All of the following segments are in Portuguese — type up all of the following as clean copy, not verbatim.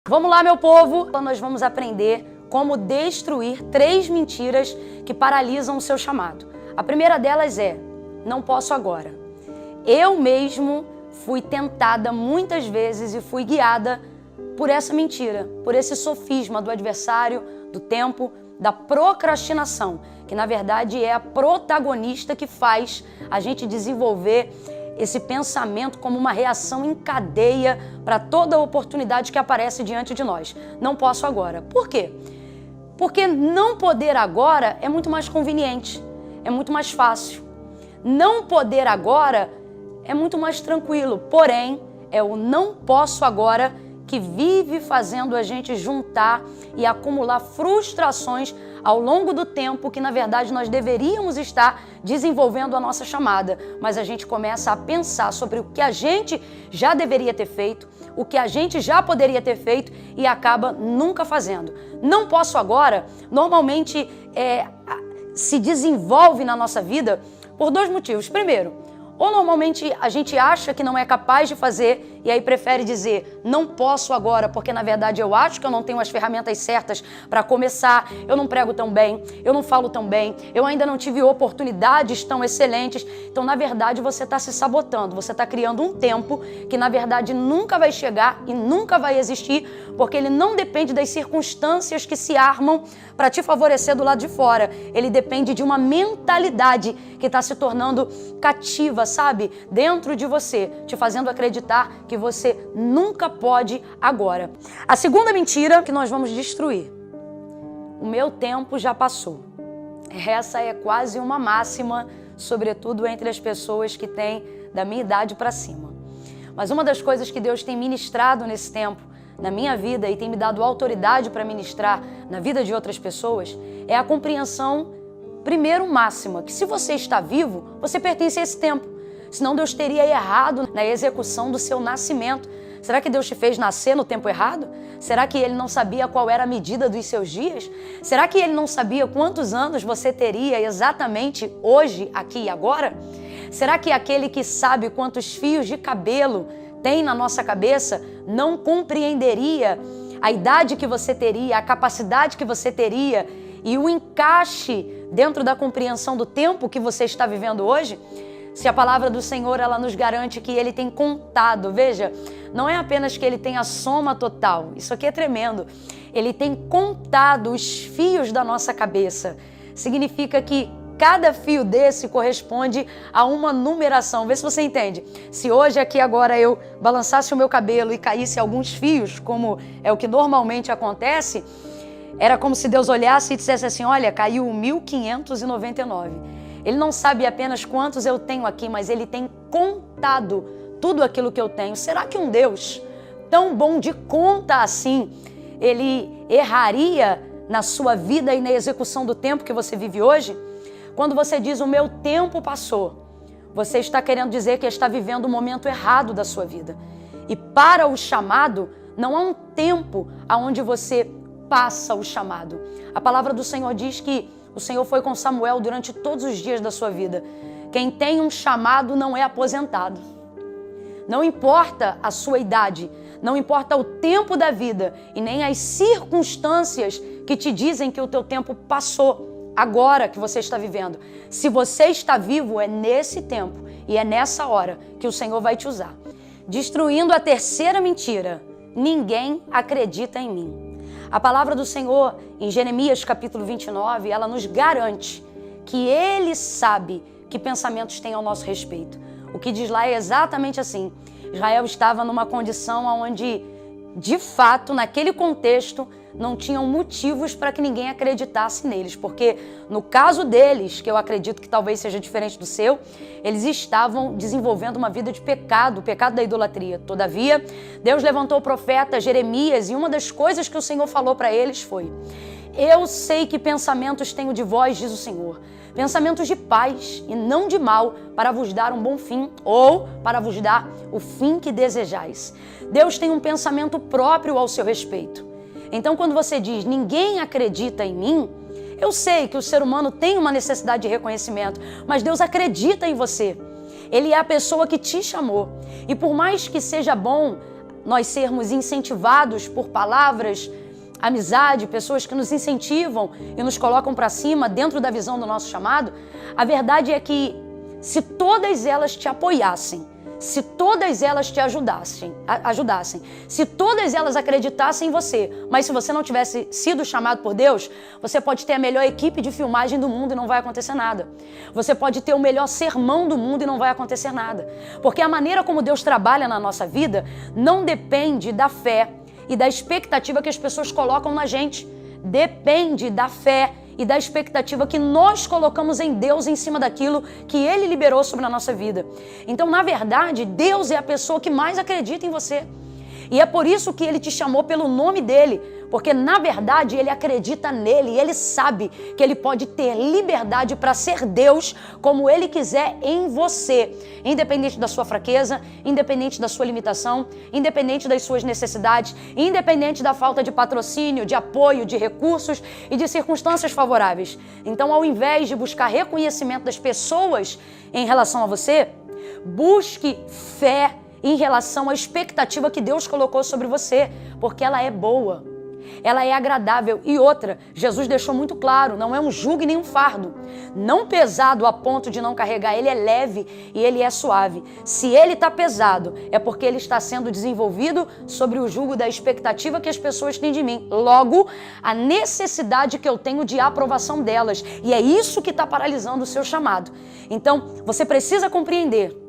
Vamos lá, meu povo! Então nós vamos aprender como destruir 3 mentiras que paralisam o seu chamado. A primeira delas é: não posso agora. Eu mesmo fui tentada muitas vezes e fui guiada por essa mentira, por esse sofisma do adversário, do tempo, da procrastinação, que na verdade é a protagonista que faz a gente desenvolver esse pensamento como uma reação em cadeia para toda oportunidade que aparece diante de nós. Não posso agora. Por quê? Porque não poder agora é muito mais conveniente, é muito mais fácil. Não poder agora é muito mais tranquilo, porém, é o não posso agora que vive fazendo a gente juntar e acumular frustrações ao longo do tempo que, na verdade, nós deveríamos estar desenvolvendo a nossa chamada. Mas a gente começa a pensar sobre o que a gente já deveria ter feito, o que a gente já poderia ter feito e acaba nunca fazendo. Não posso agora, normalmente se desenvolve na nossa vida por 2 motivos. Primeiro, ou normalmente a gente acha que não é capaz de fazer e aí prefere dizer não posso agora porque na verdade eu acho que eu não tenho as ferramentas certas para começar, eu não prego tão bem, eu não falo tão bem, eu ainda não tive oportunidades tão excelentes. Então na verdade você está se sabotando, você está criando um tempo que na verdade nunca vai chegar e nunca vai existir porque ele não depende das circunstâncias que se armam para te favorecer do lado de fora. Ele depende de uma mentalidade que está se tornando cativa, sabe? Dentro de você, te fazendo acreditar que você nunca pode agora. A segunda mentira que nós vamos destruir: o meu tempo já passou. Essa é quase uma máxima, sobretudo entre as pessoas que têm da minha idade para cima. Mas uma das coisas que Deus tem ministrado nesse tempo na minha vida e tem me dado autoridade para ministrar na vida de outras pessoas é a compreensão, primeiro, máxima, que se você está vivo, você pertence a esse tempo. Senão Deus teria errado na execução do seu nascimento. Será que Deus te fez nascer no tempo errado? Será que Ele não sabia qual era a medida dos seus dias? Será que Ele não sabia quantos anos você teria exatamente hoje, aqui e agora? Será que aquele que sabe quantos fios de cabelo tem na nossa cabeça não compreenderia a idade que você teria, a capacidade que você teria e o encaixe dentro da compreensão do tempo que você está vivendo hoje? Se a palavra do Senhor, ela nos garante que Ele tem contado, veja, não é apenas que Ele tem a soma total, isso aqui é tremendo, Ele tem contado os fios da nossa cabeça. Significa que cada fio desse corresponde a uma numeração. Vê se você entende. Se hoje aqui agora eu balançasse o meu cabelo e caísse alguns fios, como é o que normalmente acontece, era como se Deus olhasse e dissesse assim: olha, caiu 1599. Ele não sabe apenas quantos eu tenho aqui, mas Ele tem contado tudo aquilo que eu tenho. Será que um Deus tão bom de conta assim, Ele erraria na sua vida e na execução do tempo que você vive hoje? Quando você diz o meu tempo passou, você está querendo dizer que está vivendo o momento errado da sua vida. E para o chamado, não há um tempo onde você passa o chamado. A palavra do Senhor diz que o Senhor foi com Samuel durante todos os dias da sua vida. Quem tem um chamado não é aposentado. Não importa a sua idade, não importa o tempo da vida e nem as circunstâncias que te dizem que o teu tempo passou agora que você está vivendo. Se você está vivo, é nesse tempo e é nessa hora que o Senhor vai te usar. Destruindo a terceira mentira: ninguém acredita em mim. A palavra do Senhor, em Jeremias capítulo 29, ela nos garante que Ele sabe que pensamentos tem ao nosso respeito. O que diz lá é exatamente assim: Israel estava numa condição onde, de fato, naquele contexto, não tinham motivos para que ninguém acreditasse neles, porque no caso deles, que eu acredito que talvez seja diferente do seu, eles estavam desenvolvendo uma vida de pecado, o pecado da idolatria. Todavia, Deus levantou o profeta Jeremias e uma das coisas que o Senhor falou para eles foi: eu sei que pensamentos tenho de vós, diz o Senhor, pensamentos de paz e não de mal, para vos dar um bom fim, ou para vos dar o fim que desejais. Deus tem um pensamento próprio ao seu respeito. Então, quando você diz ninguém acredita em mim, eu sei que o ser humano tem uma necessidade de reconhecimento, mas Deus acredita em você. Ele é a pessoa que te chamou. E por mais que seja bom nós sermos incentivados por palavras, amizade, pessoas que nos incentivam e nos colocam para cima dentro da visão do nosso chamado, a verdade é que se todas elas te apoiassem, se todas elas te ajudassem, se todas elas acreditassem em você, mas se você não tivesse sido chamado por Deus, você pode ter a melhor equipe de filmagem do mundo e não vai acontecer nada. Você pode ter o melhor sermão do mundo e não vai acontecer nada. Porque a maneira como Deus trabalha na nossa vida não depende da fé e da expectativa que as pessoas colocam na gente. Depende da fé e da expectativa que nós colocamos em Deus em cima daquilo que Ele liberou sobre a nossa vida. Então, na verdade, Deus é a pessoa que mais acredita em você. E é por isso que Ele te chamou pelo nome dEle, porque, na verdade, Ele acredita nele e Ele sabe que Ele pode ter liberdade para ser Deus como Ele quiser em você, independente da sua fraqueza, independente da sua limitação, independente das suas necessidades, independente da falta de patrocínio, de apoio, de recursos e de circunstâncias favoráveis. Então, ao invés de buscar reconhecimento das pessoas em relação a você, busque fé em relação à expectativa que Deus colocou sobre você, porque ela é boa, ela é agradável. E outra, Jesus deixou muito claro, não é um jugo e nem um fardo, não pesado a ponto de não carregar, ele é leve e ele é suave. Se ele está pesado, é porque ele está sendo desenvolvido sobre o jugo da expectativa que as pessoas têm de mim, logo, a necessidade que eu tenho de aprovação delas, e é isso que está paralisando o seu chamado. Então, você precisa compreender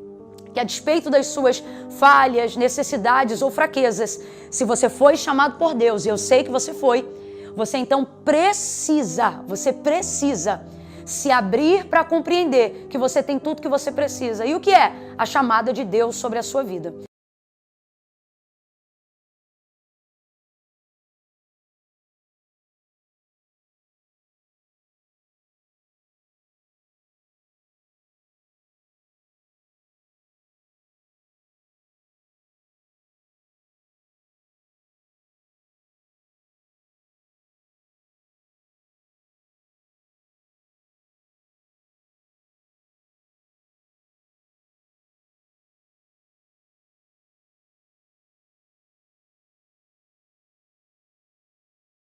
que a despeito das suas falhas, necessidades ou fraquezas, se você foi chamado por Deus, e eu sei que você foi, você então precisa se abrir para compreender que você tem tudo que você precisa. E o que é? A chamada de Deus sobre a sua vida.